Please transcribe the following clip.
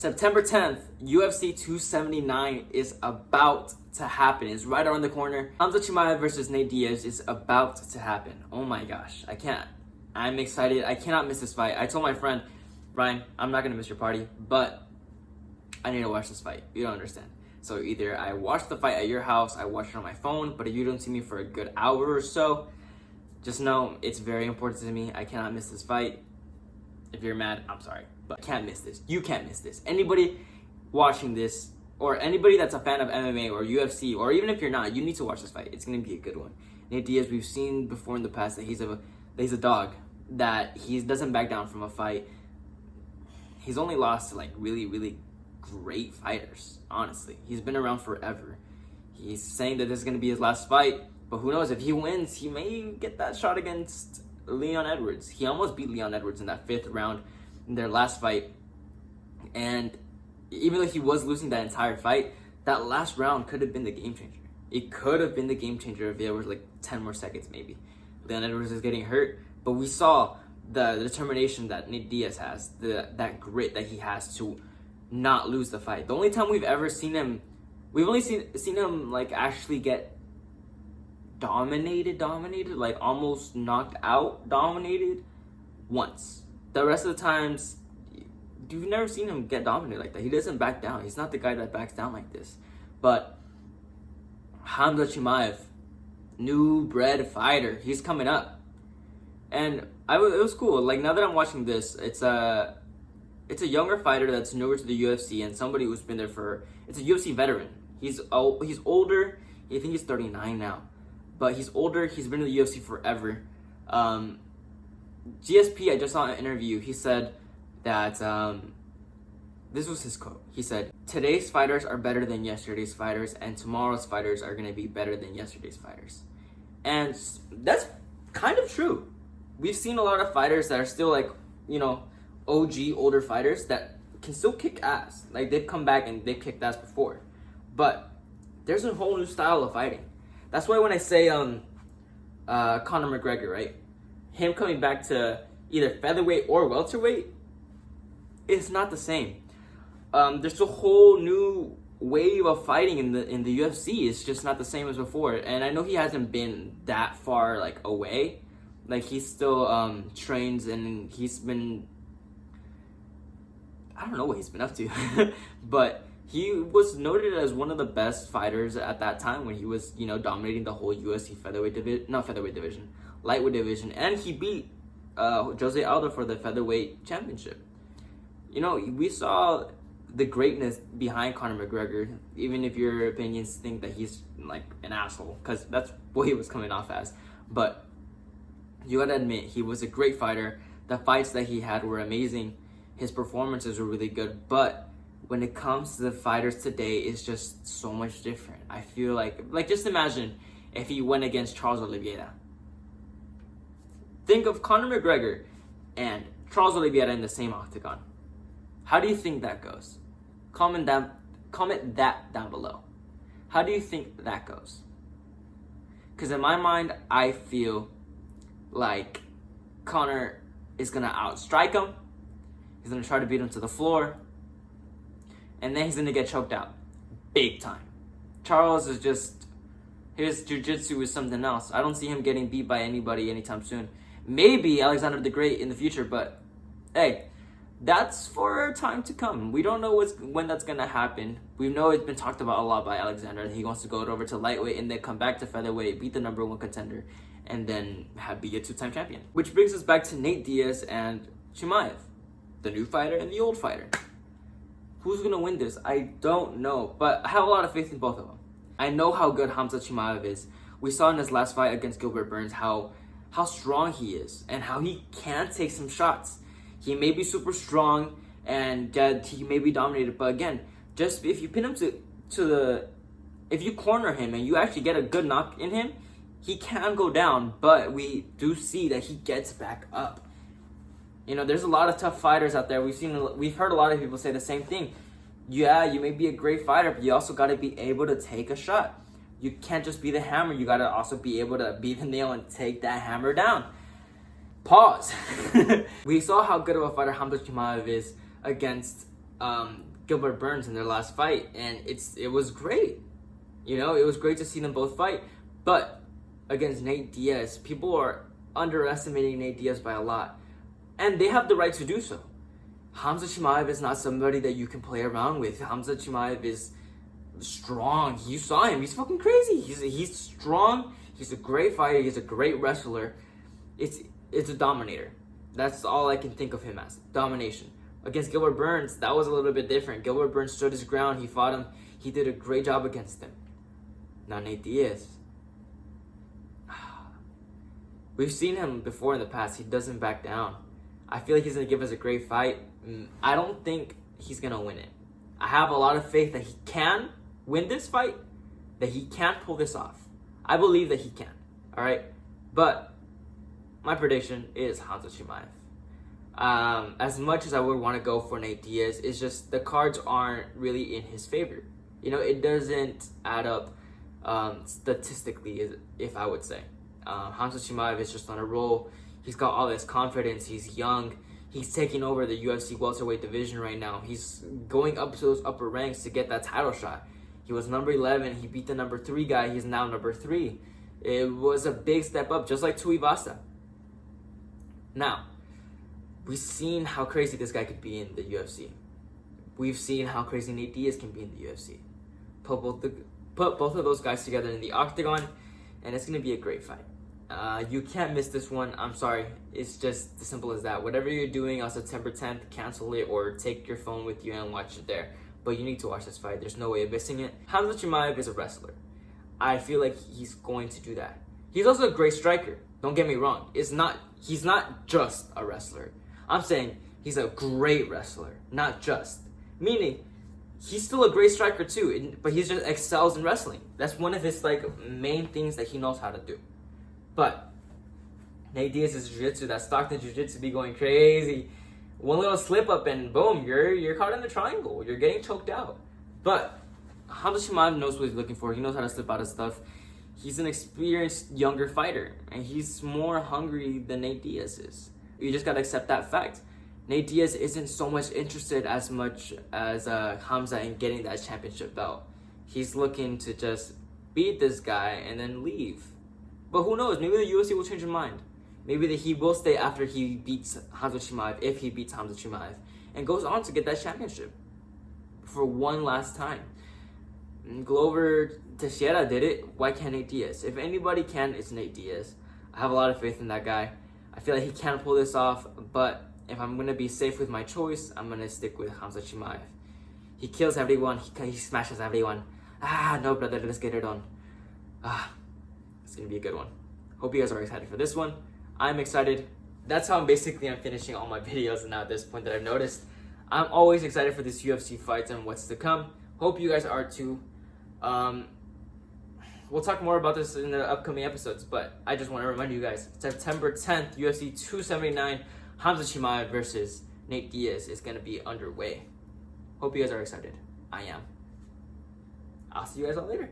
September 10th, UFC 279 is about to happen. It's right around the corner. Khamzat Chimaev versus Diaz is about to happen. Oh my gosh, I'm excited. I cannot miss this fight. I told my friend, Ryan, I'm not gonna miss your party, but I need to watch this fight. You don't understand. So either I watch the fight at your house, I watch it on my phone, but if you don't see me for a good hour or so, just know it's very important to me. I cannot miss this fight. If you're mad, I'm sorry, but I can't miss this. You can't miss this. Anybody watching this, or anybody that's a fan of MMA or UFC, or even if you're not, you need to watch this fight. It's going to be a good one. Nate Diaz, we've seen before in the past that he's a dog, that he doesn't back down from a fight. He's only lost to like really, really great fighters, honestly. He's been around forever. He's saying that this is going to be his last fight, but who knows? If he wins, he may get that shot against Leon Edwards. He almost beat Leon Edwards in that 5th round in their last fight. And even though he was losing that entire fight, that last round could have been the game changer. It could have been the game changer if there was like 10 more seconds maybe. Leon Edwards is getting hurt, but we saw the determination that Nate Diaz has, that grit that he has to not lose the fight. The only time we've ever seen him, we've only seen him like actually get dominated, like almost knocked out, dominated once. The rest of the times, you've never seen him get dominated like that. He doesn't back down. He's not the guy that backs down like this. But Khamzat Chimaev, new bred fighter, he's coming up, and it was cool. Like now that I'm watching this, it's a younger fighter that's newer to the UFC and somebody who's been there for. It's a UFC veteran. He's older. I think he's 39 now. But he's older, he's been in the UFC forever. GSP, I just saw an interview, he said that, this was his quote. He said, "Today's fighters are better than yesterday's fighters, and tomorrow's fighters are going to be better than yesterday's fighters." And that's kind of true. We've seen a lot of fighters that are still like, OG, older fighters that can still kick ass. Like they've come back and they've kicked ass before. But there's a whole new style of fighting. That's why when I say Conor McGregor, right? Him coming back to either featherweight or welterweight, it's not the same. There's a whole new wave of fighting in the UFC. It's just not the same as before. And I know he hasn't been that far like away. Like he still trains and he's been, I don't know what he's been up to, but he was noted as one of the best fighters at that time when he was, dominating the whole UFC lightweight division, and he beat Jose Aldo for the featherweight championship. We saw the greatness behind Conor McGregor, even if your opinions think that he's like an asshole, because that's what he was coming off as. But you gotta admit, he was a great fighter. The fights that he had were amazing. His performances were really good, but when it comes to the fighters today, it's just so much different. I feel like just imagine if he went against Charles Oliveira. Think of Conor McGregor and Charles Oliveira in the same octagon. How do you think that goes? Comment that down below. How do you think that goes? Because in my mind, I feel like Conor is going to outstrike him. He's going to try to beat him to the floor. And then he's going to get choked out. Big time. Charles is just, his jiu-jitsu is something else. I don't see him getting beat by anybody anytime soon. Maybe Alexander the Great in the future, but hey, that's for time to come. We don't know when that's going to happen. We know it's been talked about a lot by Alexander. He wants to go over to lightweight and then come back to featherweight, beat the #1 contender, and then be a 2-time champion. Which brings us back to Nate Diaz and Chimaev, the new fighter and the old fighter. Who's going to win this? I don't know, but I have a lot of faith in both of them. I know how good Khamzat Chimaev is. We saw in his last fight against Gilbert Burns how strong he is and how he can take some shots. He may be super strong and he may be dominated, but again, just if you pin him if you corner him and you actually get a good knock in him, he can go down, but we do see that he gets back up. There's a lot of tough fighters out there. We've heard a lot of people say the same thing. Yeah, you may be a great fighter, but you also got to be able to take a shot. You can't just be the hammer. You got to also be able to be the nail and take that hammer down. Pause. We saw how good of a fighter Khamzat Chimaev is against Gilbert Burns in their last fight, and it was great. You know, it was great to see them both fight. But against Nate Diaz, people are underestimating Nate Diaz by a lot, and they have the right to do so. Khamzat Chimaev is not somebody that you can play around with. Khamzat Chimaev is strong. You saw him. He's fucking crazy. He's strong. He's a great fighter. He's a great wrestler. It's a dominator. That's all I can think of him as. Domination. Against Gilbert Burns, that was a little bit different. Gilbert Burns stood his ground. He fought him. He did a great job against him. Now Nate Diaz. We've seen him before in the past. He doesn't back down. I feel like he's going to give us a great fight. I don't think he's going to win it. I have a lot of faith that he can win this fight, that he can pull this off. I believe that he can. All right? But my prediction is Khamzat Chimaev. As much as I would want to go for Nate Diaz, it's just the cards aren't really in his favor. You know, it doesn't add up statistically, if I would say. Khamzat Chimaev is just on a roll. He's got all this confidence. He's young. He's taking over the UFC welterweight division right now. He's going up to those upper ranks to get that title shot. He was number 11. He beat the number 3 guy. He's now number 3. It was a big step up, just like Tuivasa. Now, we've seen how crazy this guy could be in the UFC. We've seen how crazy Nate Diaz can be in the UFC. Put both of those guys together in the octagon, and it's going to be a great fight. You can't miss this one. I'm sorry. It's just as simple as that. Whatever you're doing on September 10th, cancel it or take your phone with you and watch it there. But you need to watch this fight. There's no way of missing it. Khamzat Chimaev is a wrestler. I feel like he's going to do that. He's also a great striker. Don't get me wrong. He's not just a wrestler. I'm saying he's a great wrestler, not just. Meaning, he's still a great striker too, but he just excels in wrestling. That's one of his main things that he knows how to do. But Nate Diaz's jiu-jitsu, that Stockton jiu-jitsu be going crazy. One little slip up and boom, you're caught in the triangle. You're getting choked out. But Khamzat Chimaev knows what he's looking for. He knows how to slip out of stuff. He's an experienced younger fighter, and he's more hungry than Nate Diaz is. You just gotta accept that fact. Nate Diaz isn't so much interested as much as Khamzat in getting that championship belt. He's looking to just beat this guy and then leave. But who knows? Maybe the UFC will change their mind. Maybe that he will stay after he beats Khamzat Chimaev, if he beats Khamzat Chimaev, and goes on to get that championship for one last time. Glover Teixeira did it. Why can't Nate Diaz? If anybody can, it's Nate Diaz. I have a lot of faith in that guy. I feel like he can pull this off, but if I'm going to be safe with my choice, I'm going to stick with Khamzat Chimaev. He kills everyone. He smashes everyone. No, brother, let's get it on. It's going to be a good one. Hope you guys are excited for this one. I'm excited. That's how I'm finishing all my videos now at this point that I've noticed. I'm always excited for this UFC fights and what's to come. Hope you guys are too. We'll talk more about this in the upcoming episodes, but I just want to remind you guys, September 10th, UFC 279, Khamzat Chimaev versus Nate Diaz is going to be underway. Hope you guys are excited. I am. I'll see you guys all later.